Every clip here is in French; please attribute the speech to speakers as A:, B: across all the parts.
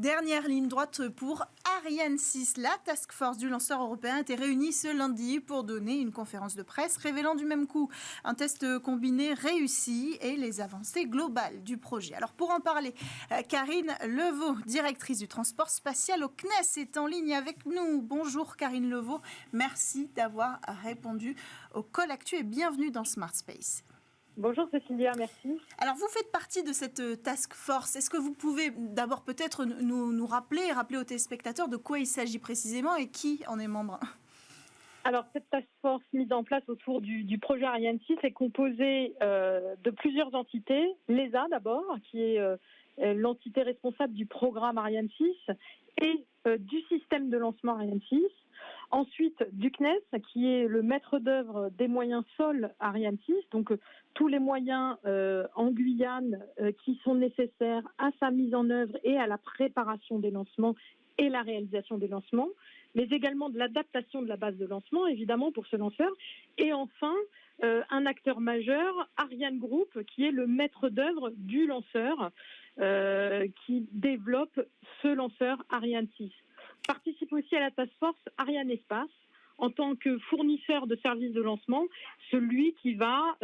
A: Dernière ligne droite pour Ariane 6. La task force du lanceur européen était réunie ce lundi pour donner une conférence de presse révélant du même coup un test combiné réussi et les avancées globales du projet. Alors pour en parler, Karine Levaux, directrice du transport spatial au CNES, est en ligne avec nous. Bonjour Karine Levaux, merci d'avoir répondu au Call Actu et bienvenue dans Smart Space.
B: Bonjour Cécilia, merci.
A: Alors vous faites partie de cette task force. Est-ce que vous pouvez d'abord peut-être nous rappeler aux téléspectateurs de quoi il s'agit précisément et qui en est membre ?
B: Alors cette task force mise en place autour du projet Ariane 6 est composée de plusieurs entités. L'ESA d'abord, qui est l'entité responsable du programme Ariane 6 et du système de lancement Ariane 6. Ensuite, du CNES, qui est le maître d'œuvre des moyens sol Ariane 6, donc tous les moyens en Guyane qui sont nécessaires à sa mise en œuvre et à la préparation des lancements et la réalisation des lancements, mais également de l'adaptation de la base de lancement, évidemment, pour ce lanceur. Et enfin, un acteur majeur, Ariane Group, qui est le maître d'œuvre du lanceur qui développe ce lanceur Ariane 6. Participe aussi à la task force Ariane Espace en tant que fournisseur de services de lancement, celui qui va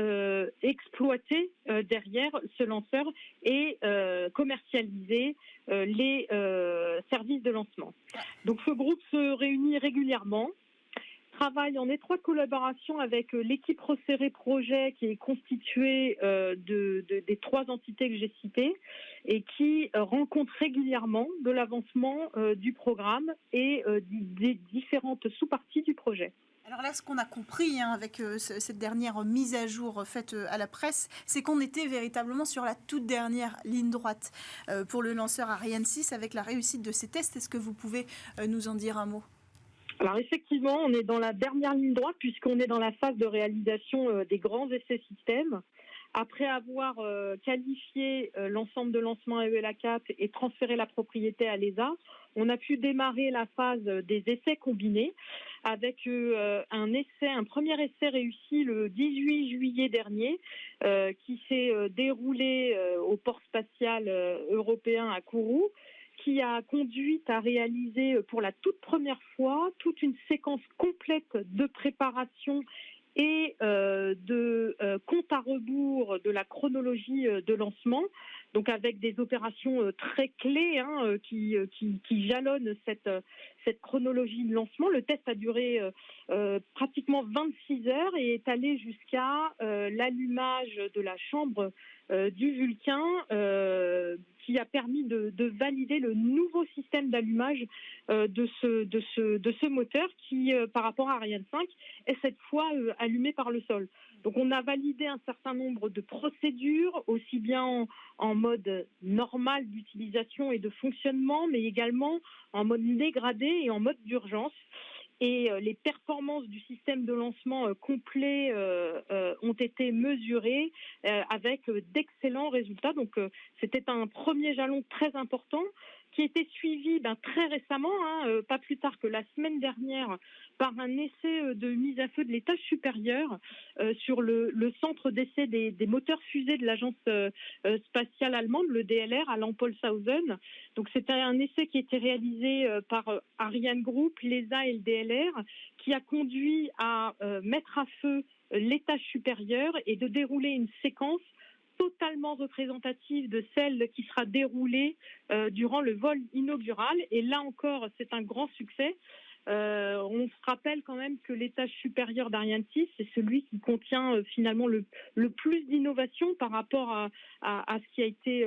B: exploiter derrière ce lanceur et commercialiser les services de lancement. Donc ce groupe se réunit régulièrement, travaille en étroite collaboration avec l'équipe resserrée projet qui est constituée des trois entités que j'ai citées et qui rencontre régulièrement de l'avancement du programme et des différentes sous-parties du projet.
A: Alors là, ce qu'on a compris avec cette dernière mise à jour faite à la presse, c'est qu'on était véritablement sur la toute dernière ligne droite pour le lanceur Ariane 6 avec la réussite de ces tests. Est-ce que vous pouvez nous en dire un mot ?
B: Alors effectivement, on est dans la dernière ligne droite puisqu'on est dans la phase de réalisation des grands essais systèmes. Après avoir qualifié l'ensemble de lancement AELA4 et transféré la propriété à l'ESA, on a pu démarrer la phase des essais combinés avec un premier essai réussi le 18 juillet dernier qui s'est déroulé au port spatial européen à Kourou, qui a conduit à réaliser pour la toute première fois toute une séquence complète de préparation et de compte à rebours de la chronologie de lancement, donc avec des opérations très clés qui jalonnent cette chronologie de lancement. Le test a duré pratiquement 26 heures et est allé jusqu'à l'allumage de la chambre du Vulcain qui a permis de valider le nouveau système d'allumage de ce moteur qui, par rapport à Ariane 5, est cette fois allumé par le sol. Donc on a validé un certain nombre de procédures, aussi bien en mode normal d'utilisation et de fonctionnement, mais également en mode dégradé et en mode d'urgence. Et les performances du système de lancement complet ont été mesurées avec d'excellents résultats. Donc c'était un premier jalon très important qui était suivi très récemment, pas plus tard que la semaine dernière, par un essai de mise à feu de l'étage supérieur sur le centre d'essai des moteurs fusées de l'agence spatiale allemande, le DLR, à Lampolshausen. Donc c'était un essai qui a été réalisé par Ariane Group, l'ESA et le DLR, qui a conduit à mettre à feu l'étage supérieur et de dérouler une séquence totalement représentative de celle qui sera déroulée durant le vol inaugural. Et là encore, c'est un grand succès. On se rappelle quand même que l'étage supérieur d'Ariane 6, c'est celui qui contient finalement le plus d'innovation par rapport à ce qui a été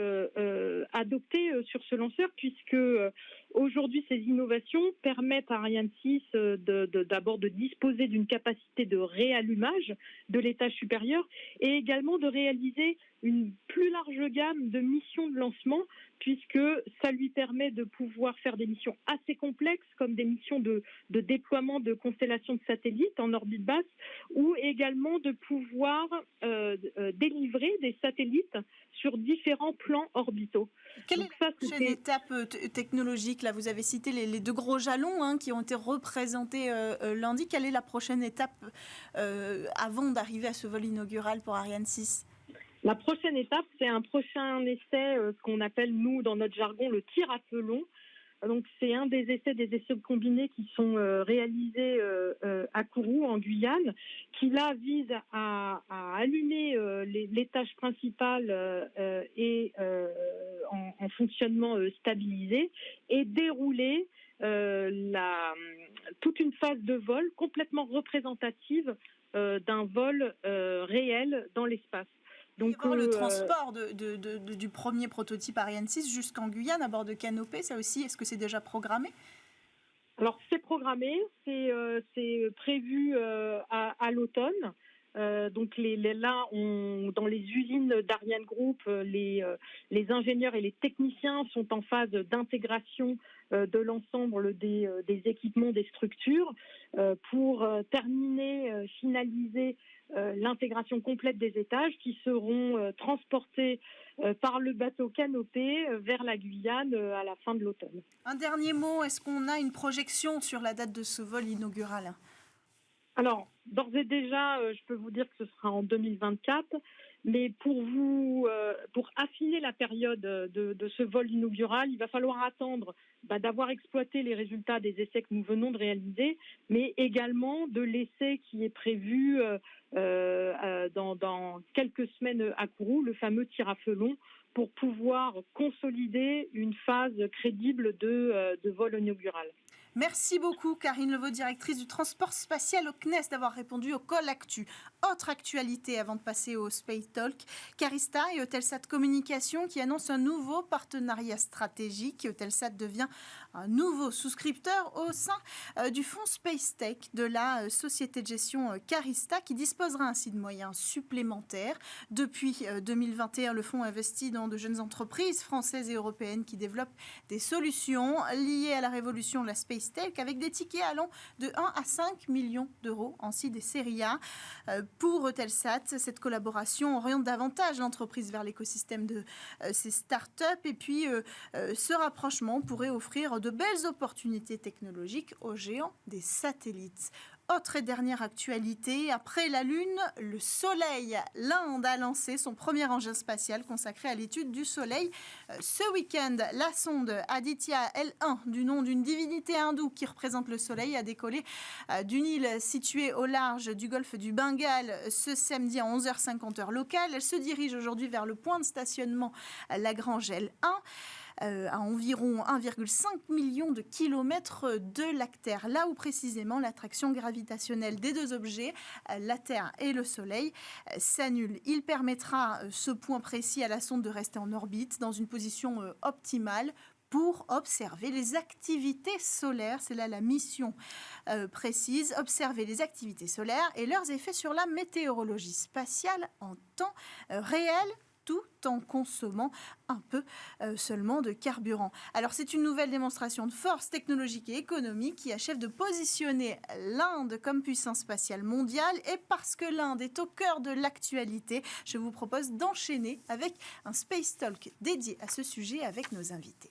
B: adopté sur ce lanceur, puisque aujourd'hui, ces innovations permettent à Ariane 6 d'abord de disposer d'une capacité de réallumage de l'étage supérieur et également de réaliser une plus large gamme de missions de lancement, puisque ça lui permet de pouvoir faire des missions assez complexes, comme des missions de déploiement de constellations de satellites en orbite basse, ou également de pouvoir délivrer des satellites sur différents plans orbitaux.
A: Quelle est la prochaine étape technologique ? Là, vous avez cité les deux gros jalons qui ont été représentés lundi. Quelle est la prochaine étape avant d'arriver à ce vol inaugural pour Ariane 6 ?
B: La prochaine étape, c'est un prochain essai, ce qu'on appelle, nous, dans notre jargon, le tir à feu long. Donc, c'est un des essais combinés qui sont réalisés à Kourou, en Guyane, qui là vise à allumer l'étage principal et en fonctionnement stabilisé et dérouler toute une phase de vol complètement représentative d'un vol réel dans l'espace.
A: Donc, le transport du premier prototype Ariane 6 jusqu'en Guyane à bord de canopée, ça aussi, est-ce que c'est déjà programmé ?
B: Alors, c'est programmé, c'est prévu à l'automne. Donc là, dans les usines d'Ariane Group, les ingénieurs et les techniciens sont en phase d'intégration de l'ensemble des équipements, des structures, pour finaliser l'intégration complète des étages qui seront transportés par le bateau canopé vers la Guyane à la fin de l'automne.
A: Un dernier mot, est-ce qu'on a une projection sur la date de ce vol inaugural ?
B: Alors, d'ores et déjà, je peux vous dire que ce sera en 2024, mais pour affiner la période de ce vol inaugural, il va falloir attendre d'avoir exploité les résultats des essais que nous venons de réaliser, mais également de l'essai qui est prévu dans quelques semaines à Kourou, le fameux tir à feu long, pour pouvoir consolider une phase crédible de vol inaugural.
A: Merci beaucoup Karine Levaux, directrice du transport spatial au CNES, d'avoir répondu au Call Actu. Autre actualité avant de passer au Space Talk, Carista et Eutelsat Communication qui annoncent un nouveau partenariat stratégique. Eutelsat devient un nouveau souscripteur au sein du fonds Space Tech de la société de gestion Carista qui disposera ainsi de moyens supplémentaires. Depuis 2021, le fonds investit dans de jeunes entreprises françaises et européennes qui développent des solutions liées à la révolution de la Space Tech avec des tickets allant de 1 à 5 millions d'euros en des séries A. Pour Eutelsat, cette collaboration oriente davantage l'entreprise vers l'écosystème de ces startups et puis ce rapprochement pourrait offrir de belles opportunités technologiques aux géants des satellites. Autre et dernière actualité, après la Lune, le Soleil. L'Inde a lancé son premier engin spatial consacré à l'étude du Soleil. Ce week-end, la sonde Aditya L1, du nom d'une divinité hindoue qui représente le Soleil, a décollé d'une île située au large du golfe du Bengale ce samedi à 11h50 heure locale. Elle se dirige aujourd'hui vers le point de stationnement Lagrange L1. À environ 1,5 million de kilomètres de la Terre, là où précisément l'attraction gravitationnelle des deux objets, la Terre et le Soleil, s'annule. Il permettra ce point précis à la sonde de rester en orbite dans une position optimale pour observer les activités solaires. C'est là la mission précise, observer les activités solaires et leurs effets sur la météorologie spatiale en temps réel, tout en consommant un peu seulement de carburant. Alors c'est une nouvelle démonstration de force technologique et économique qui achève de positionner l'Inde comme puissance spatiale mondiale et parce que l'Inde est au cœur de l'actualité, je vous propose d'enchaîner avec un Space Talk dédié à ce sujet avec nos invités.